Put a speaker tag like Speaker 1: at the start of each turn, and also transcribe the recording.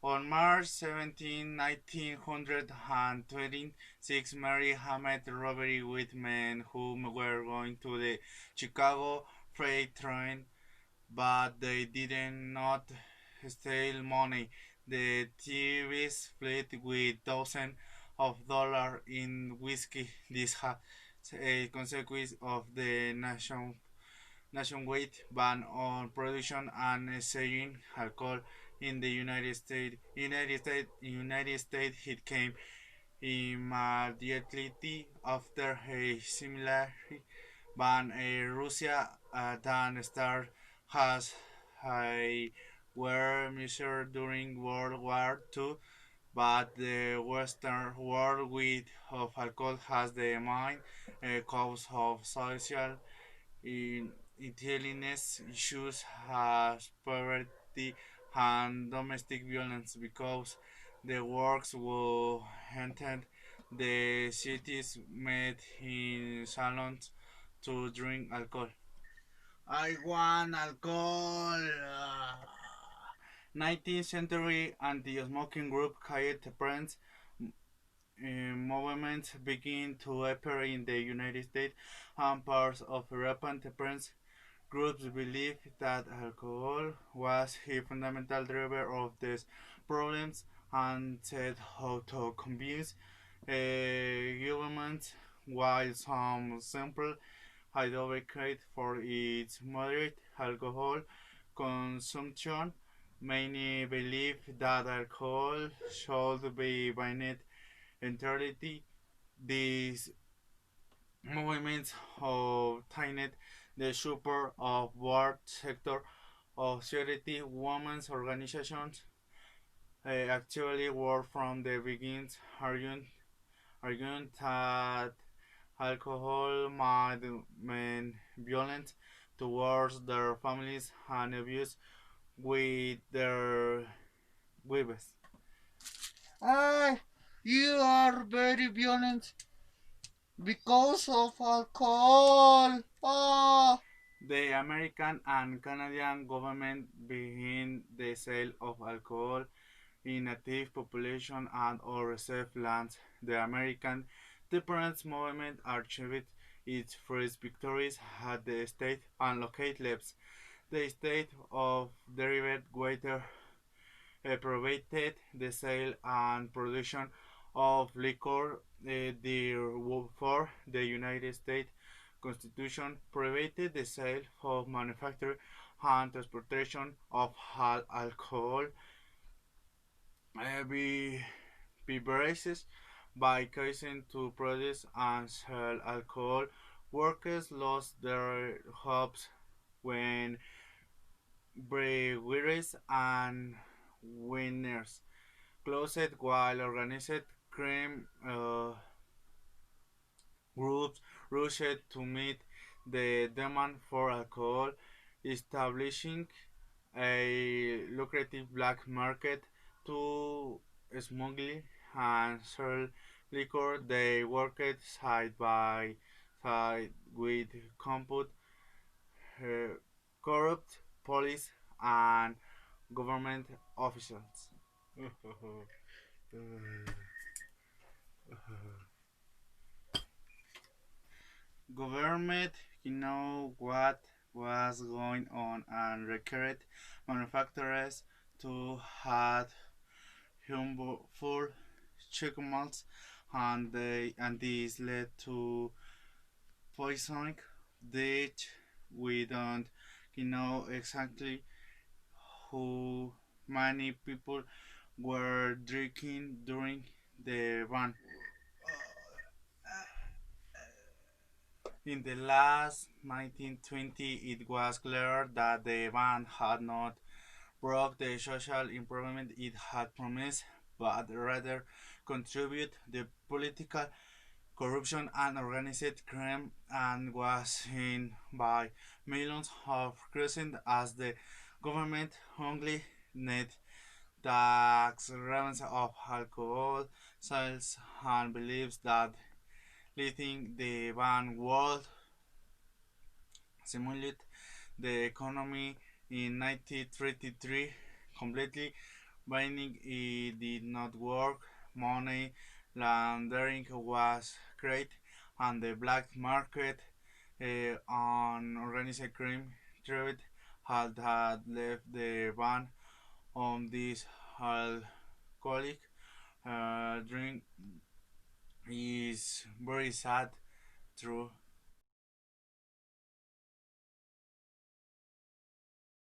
Speaker 1: On March 17, 1926, Mary Hammett robbery with men who were going to the Chicago freight train, but they did not steal money. The thieves fled with thousands of dollars in whiskey. This had a consequence of the nationwide ban on production and selling alcohol in the United States. United States it came immediately after a similar ban. Russia then started has a were measured during World War II, but the Western world with of alcohol has the main cause of social in intelligence issues has poverty and domestic violence because the works were entered the cities met in salons to drink alcohol. I want alcohol. 19th century anti-smoking group Quiet Temperance movements begin to appear in the United States and parts of European temperance groups believe that alcohol was a fundamental driver of these problems and said how to convince governments, while some simple advocate for its moderate alcohol consumption. Many believe that alcohol should be banned entirely. These movements obtained the support of board sector of charity women's organizations actually were from the beginning arguing that alcohol made men violent towards their families and abuse with their wives. Ah, you are very violent because of alcohol. Ah. The American and Canadian government began the sale of alcohol in native population and or reserve lands. The American temperance movement achieved its first victories at the state and local levels. The state of derived water prohibited the sale and production of liquor. Therefore, the United States Constitution prohibited the sale of manufacture and transportation of alcohol beverages by causing to produce and sell alcohol. Workers lost their jobs when breweries and winners closed, while organized crime groups rushed to meet the demand for alcohol, establishing a lucrative black market to smuggle and sell liquor. They worked side by side with uh, corrupt police and government officials. Government know what was going on and required manufacturers to have harmful chemicals, and this led to poisoning that we don't know exactly who many people were drinking during the ban. In the last 1920, it was clear that the ban had not brought the social improvement it had promised, but rather contribute the political corruption and organized crime, and was seen by millions of Christians as the government only net tax revenues of alcohol sales and believes that letting the ban would simulate the economy in 1933 completely Binding it did not work, money laundering was great, and the black market on organized crime thrived had left the ban on this alcoholic drink is very sad, true.